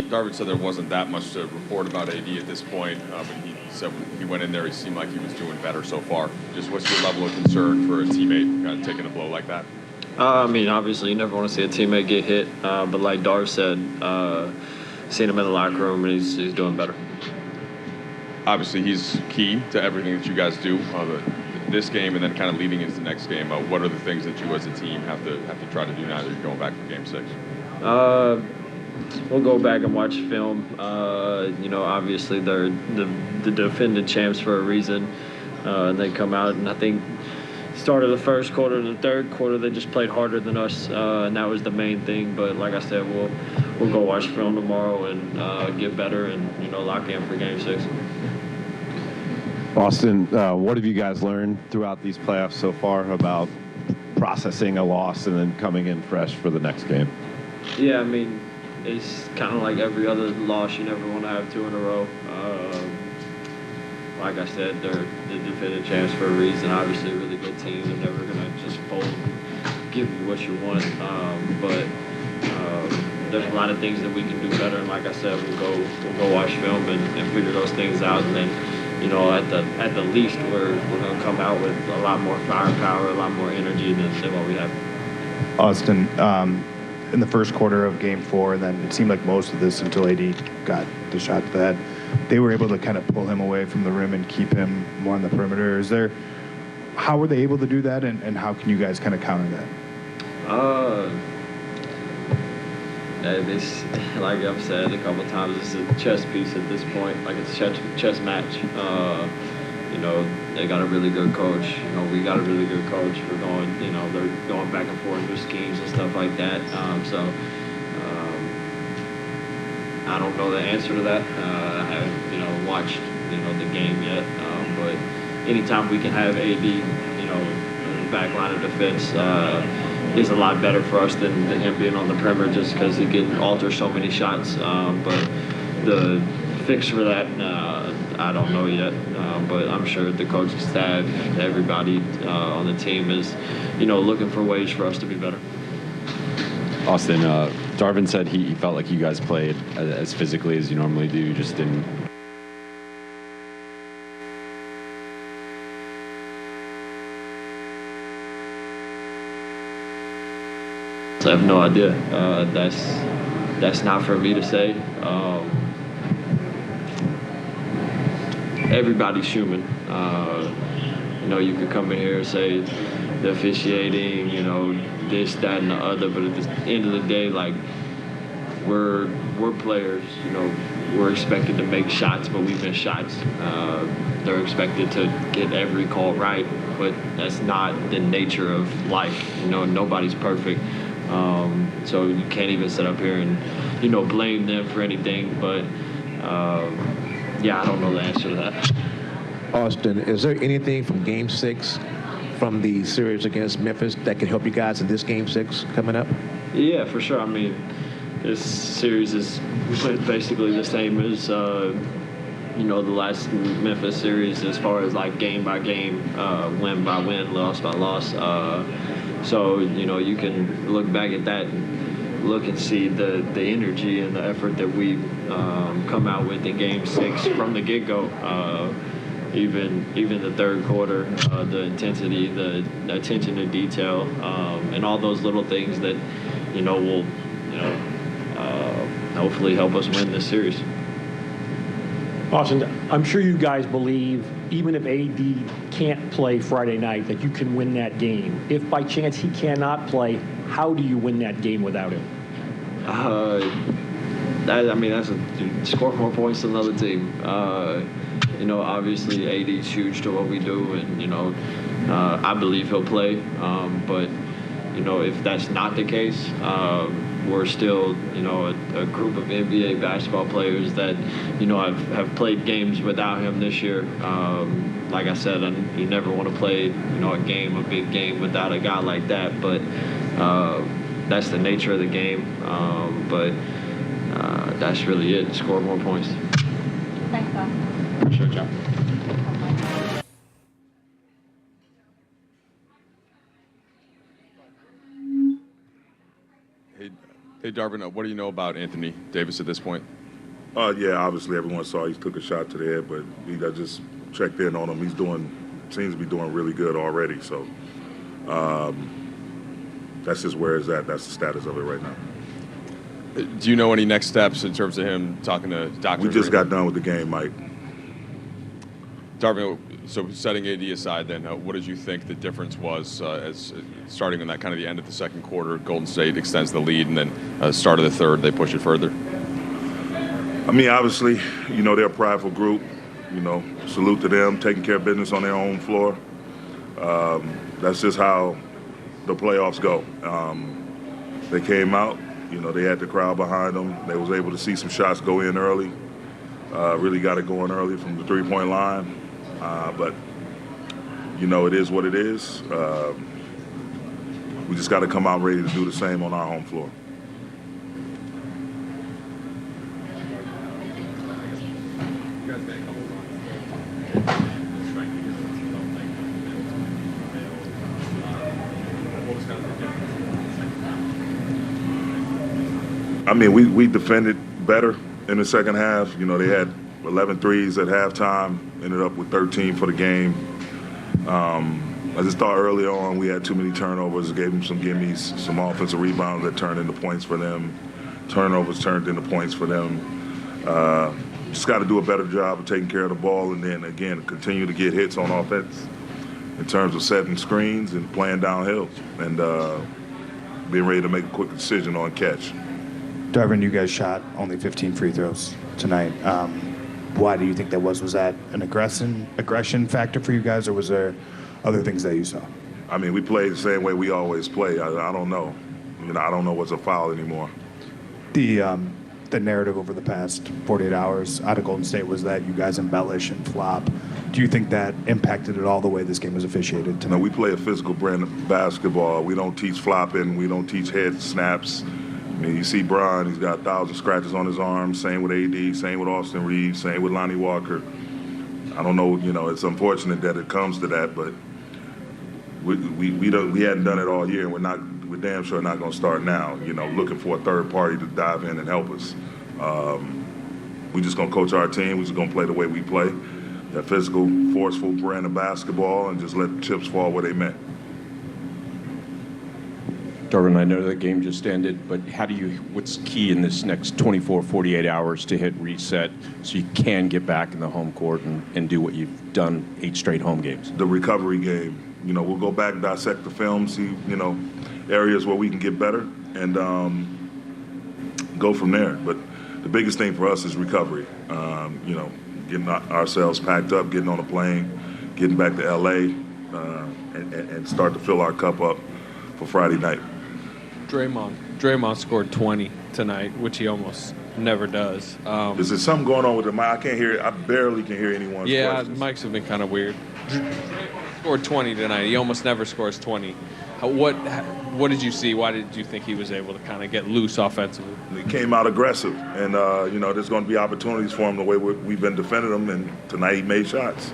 Darvin said there wasn't that much to report about AD at this point, but he said when he went in there, he seemed like he was doing better so far. Just what's your level of concern for a teammate kind of taking a blow like that? I mean, obviously, you never want to see a teammate get hit, but like Darv said, seen him in the locker room, and he's doing better. Obviously, he's key to everything that you guys do. This game and then kind of leading into the next game, what are the things that you as a team have to try to do now that you're going back for Game 6? We'll go back and watch film. Obviously they're the defending champs for a reason, and they come out, and I think started the first quarter and the third quarter they just played harder than us, and that was the main thing. But like I said, we'll go watch film tomorrow and get better and lock in for Game 6. Austin, what have you guys learned throughout these playoffs so far about processing a loss and then coming in fresh for the next game? Yeah, I mean, it's kind of like every other loss. You never want to have two in a row. Like I said, they're the defending champs for a reason. Obviously, a really good team. They're never going to just fold and give you what you want. But there's a lot of things that we can do better. And like I said, we'll go watch film and figure those things out. And then, at the least, we're going to come out with a lot more firepower, a lot more energy than what we have. Austin, in the first quarter of Game 4, and then it seemed like most of this until AD got the shot to the head, they were able to kind of pull him away from the rim and keep him more on the perimeter. How were they able to do that, and how can you guys kind of counter that? This, like I've said a couple times, it's a chess piece at this point. Like it's a chess match. They got a really good coach. We got a really good coach. We're going, they're going back and forth with schemes and stuff like that. I don't know the answer to that. I haven't, watched, the game yet. But anytime we can have AD, back line of defense, is a lot better for us than him being on the perimeter, just because he can alter so many shots. But the fix for that, I don't know yet. But I'm sure the coaching staff, everybody on the team is, looking for ways for us to be better. Austin, Darvin said he felt like you guys played as physically as you normally do. You just didn't. I have no idea. That's not for me to say. Everybody's human. You could come in here and say the officiating, this, that, and the other, but at the end of the day, like, we're players. We're expected to make shots, but we miss shots. They're expected to get every call right, but that's not the nature of life. Nobody's perfect. So you can't even sit up here and, blame them for anything. But, I don't know the answer to that. Austin, is there anything from Game 6 from the series against Memphis that can help you guys in this Game 6 coming up? Yeah, for sure. I mean, this series is basically the same as, the last Memphis series as far as, like, game by game, win by win, loss by loss. So, you can look back at that and look and see the energy and the effort that we come out with in Game 6 from the get-go. Even the third quarter, the intensity, the attention to detail, and all those little things that, will, hopefully help us win this series. Austin, I'm sure you guys believe, even if AD can't play Friday night, that you can win that game. If by chance he cannot play, how do you win that game without him? That's score more points than another team. Obviously AD's huge to what we do, and I believe he'll play. But if that's not the case, we're still a group of NBA basketball players that have played games without him this year. Like I said, you never want to play a big game without a guy like that. But that's the nature of the game. But that's really it. Score more points. Thanks, Bob. Sure, John. Hey, Darvin, what do you know about Anthony Davis at this point? Yeah, obviously everyone saw he took a shot to the head, but I just checked in on him. Seems to be doing really good already. So that's just where it's at. That's the status of it right now. Do you know any next steps in terms of him talking to doctors? We just got done with the game, Mike. Darvin, so setting AD aside, then, what did you think the difference was as starting on that kind of the end of the second quarter? Golden State extends the lead, and then start of the third, they push it further. I mean, obviously, they're a prideful group. Salute to them, taking care of business on their own floor. That's just how the playoffs go. They came out, they had the crowd behind them. They was able to see some shots go in early. Really got it going early from the three-point line. But, it is what it is. We just got to come out ready to do the same on our home floor. I mean, we defended better in the second half. They had 11 threes at halftime, ended up with 13 for the game. I just thought early on we had too many turnovers, gave them some gimmies, some offensive rebounds that turned into points for them. Turnovers turned into points for them. Just got to do a better job of taking care of the ball, and then, again, continue to get hits on offense in terms of setting screens and playing downhill and being ready to make a quick decision on catch. Darvin, you guys shot only 15 free throws tonight. Why do you think that was? Was that an aggression factor for you guys, or was there other things that you saw? I mean, we played the same way we always play. I don't know. I don't know what's a foul anymore. The narrative over the past 48 hours out of Golden State was that you guys embellish and flop. Do you think that impacted at all the way this game was officiated tonight? No, we play a physical brand of basketball. We don't teach flopping. We don't teach head snaps. I mean, you see Bron, he's got 1,000 scratches on his arms. Same with AD, same with Austin Reaves, same with Lonnie Walker. I don't know, it's unfortunate that it comes to that, but we hadn't done it all year, and we're damn sure not going to start now, looking for a third party to dive in and help us. We're just going to coach our team. We're just going to play the way we play, that physical, forceful brand of basketball, and just let the chips fall where they meant. Darvin, I know the game just ended, but what's key in this next 24, 48 hours to hit reset so you can get back in the home court and do what you've done 8 straight home games? The recovery game. We'll go back, dissect the film, see, areas where we can get better, and go from there. But the biggest thing for us is recovery. Getting ourselves packed up, getting on a plane, getting back to L.A., and start to fill our cup up for Friday night. Draymond scored 20 tonight, which he almost never does. Is there something going on with the mic? I can't hear it. I barely can hear anyone's questions. Mics have been kind of weird. Scored 20 tonight. He almost never scores 20. What did you see? Why did you think he was able to kind of get loose offensively? He came out aggressive, and there's going to be opportunities for him the way we've been defending him, and tonight he made shots.